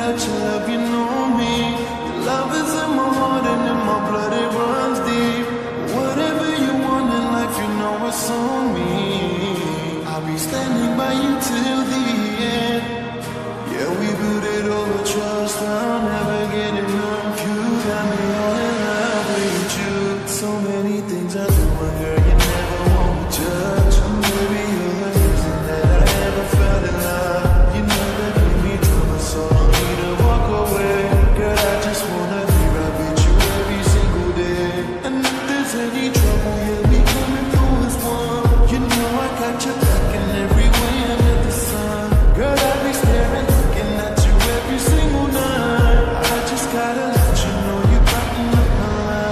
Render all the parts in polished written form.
much love, you know me. Love is in my heart and in my blood, it runs deep. Whatever you want in life, you know it's on me. I'll be standing by you till the end. Yeah, we built it over trust, I'll never get enough. You got me all in love with you. So many things I do, but girl, you never want me touch. Maybe you're the reason that I ever felt in love. You never gave me trouble, so I don't need to walk away. Girl, I just wanna be right with you every single day. And if there's any trouble, you'll be coming through as one. You know I got your back in every way under the sun. Girl, I'll be staring, looking at you every single night. I just gotta let you know you brighten up my life.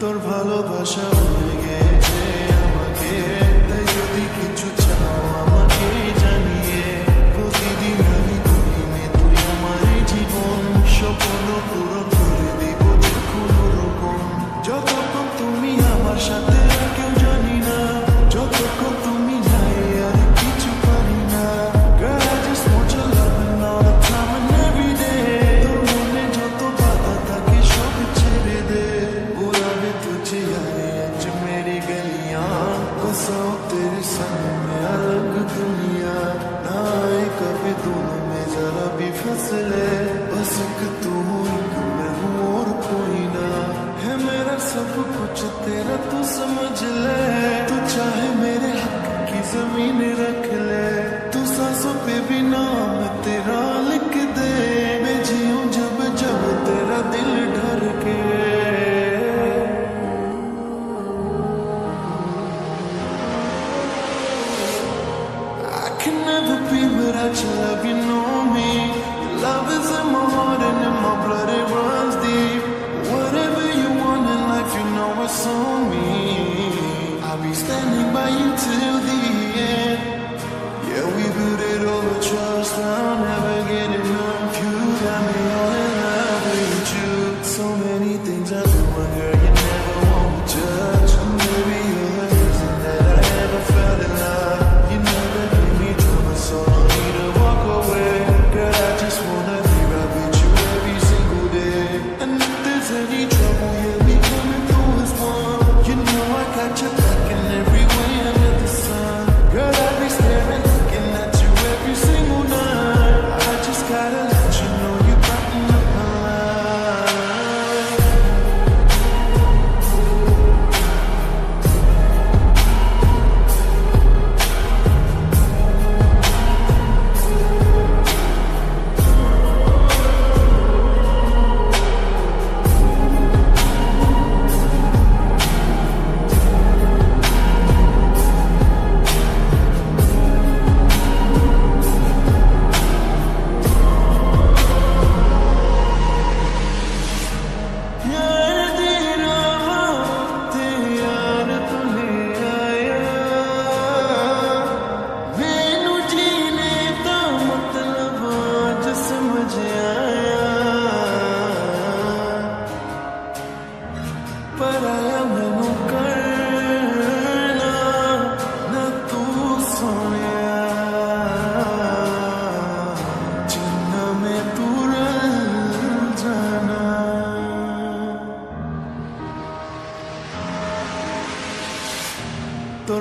তোর ভালোবাসা হয়ে গেছে আমাকে, তাই যদি কিছু চাও আমাকে জানিয়ে। প্রতিদিন আমি দিনে তুই আমার জীবন, স্বপ্ন পূরণ করে দিব যে কোনো রকম। যতক্ষণ তুমি আমার সাথে আর কেউ জানি না, যতক্ষণ তুমি নাই আর কিছু পারি না। Girl, I just want your loving all the time and every day. তোর মনে যত বাধা থাকে সব ছেড়ে দে। तुझे यारे आज मेरी गलियां, बसाओ तेरे संग में अलग दुनिया। ना आए कभी दोनों में जरा भी फसले, बस एक तू एक मैं हूँ और कोई ना। है मेरा सब कुछ तेरा तू समझ ले, तू चाहे मेरे हक की जमीन रख ले। तू सांसों पे भी नाम तेरा लिख दे, मैं जीऊं जब जब तेरा दिल डर के। Can never be without your love, you know me. Love is in my heart and in my blood, it runs deep. Whatever you want in life, you know it's on me. I'll be standing by you till the end. Yeah, we built it over trust, I'll never get enough. You got me all in love with you. So many things I do, but girl, you never want me touch. Maybe you're the reason that I ever felt in love. You never gave me trouble, so I don't need to walk away. Girl, I just wanna be right with you every single day. And if there's any trouble, you'll be coming through as one. You know I got your back in every way under the sun.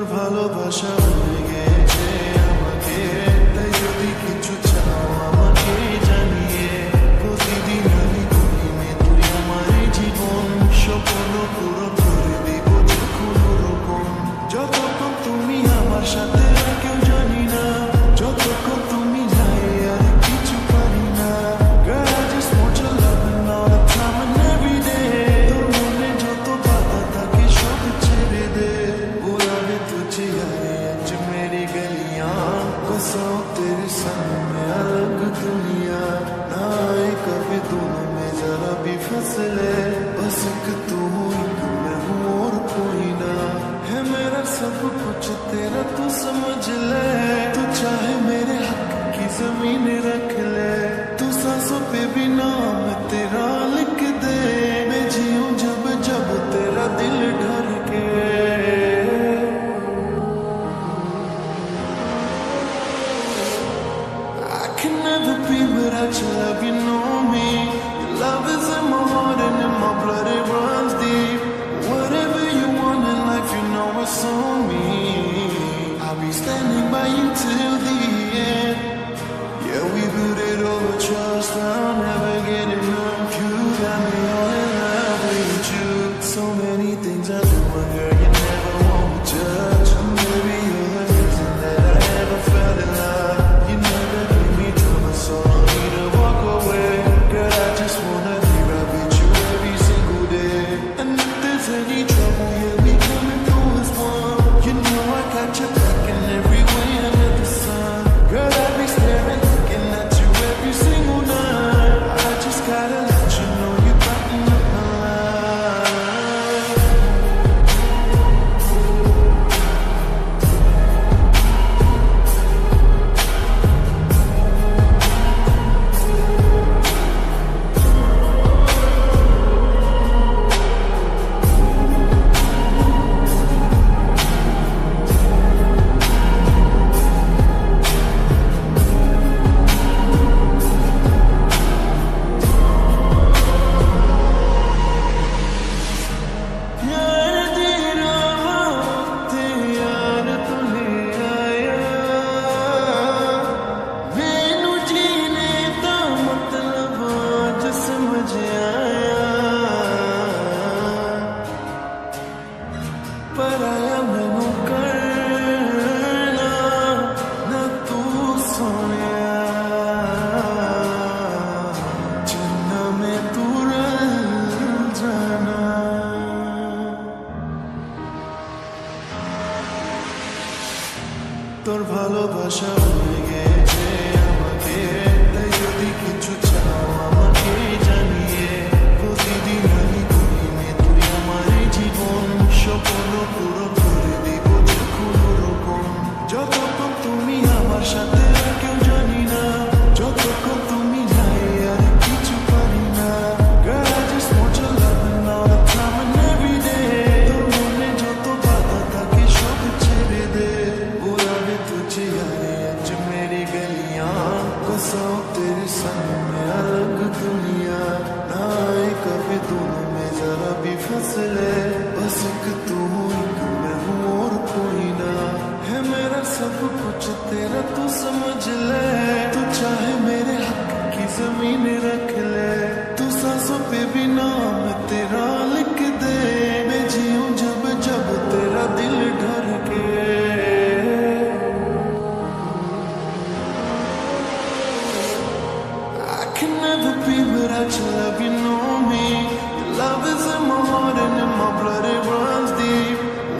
তোর ভালোবাসা হয়ে গেছে আমাকে, তাই যদি কিছু চাও আমাকে জানিয়ে, প্রতিদিন আমি ঘুমিয়ে তুই আমার জীবন স্বপ্ন পুরো করে দিব যে কোনো রকম। যতক্ষণ তুমি আমার সাথে কেউ জানি না, যতক্ষণ তুমি নাই আর কিছু পারি না। Girl, I just want your loving all the time and every day. তোর মনে যত বাধা থাকে সব ছেড়ে দে, बुलावे तुझे यारे आज मेरी गलियां, बसाओ तेरे संग में अलग दुनिया। ना आए कभी दोनों में जरा भी फसले, बस एक तू हो एक मैं हूँ और कोई ना। है मेरा सब कुछ तेरा तू समझ ले, तू चाहे मेरे हक की जमीन रख ले, तू सांसों पे भी नाम तेरा लिख दे। मैं जीऊं जब जब तेरा दिल धड़के। I can never be without your love, you know me. Your love is in my heart and in my blood, it runs deep. Whatever you want in life, you know it's on me. I'll be standing by you till the end. Yeah, we built it over trust, I'll never get enough. You got me all in love with you. So many things I do, but girl, you never want me judge. Maybe you're the reason that I ever fell in love. You never gave me trouble, so I don't need to walk away. Girl, I just wanna be right with you every single day. And if there's any trouble, yeah, we coming through as one. You know I got your back in every way under the sun. Girl, I be staring, looking at you every single night. I just gotta let you know you're brighten up my life. यार तेरा वक्त यार तूने आया, मैनू जीने दा मतलब आज समझ आया। पर आया मैनू करना ना तू सोनिया, जिन्ना में तू रल जाना। তোর ভালোবাসা হয়ে গেছে আমাকে, তাই যদি কিছু চাও আমাকে জানিয়ে, প্রতিদিন আমি ঘুমিয়ে তুই আমার জীবন স্বপ্ন পুরো করে দিব যে কোনো রকম। যতক্ষণ তুমি আমার সাথে কেউ জানি না, যতক্ষণ তুমি নাই আর কিছু পারি না। Girl, I just want your loving all the time and every day. তোর মনে যত বাধা থাকে সব ছেড়ে দে, बुलावे तुझे यारे आज मेरी गलियां, बसाओ तेरे संग में अलग दुनिया। ना आए कभी दोनों में जरा भी फसले, बस एक तू हो एक मैं हूँ और कोई ना। है मेरा सब कुछ तेरा तू समझ ले, तू चाहे मेरे हक की जमीन रख ले, तू सांसों पे भी नाम तेरा लिख दे। मैं जीऊं जब जब तेरा दिल धड़के। I can never be without your love, you know me. Your love is in my heart and in my blood, it runs deep.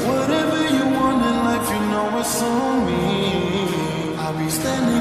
Whatever you want in life, you know it's on me. I'll be standing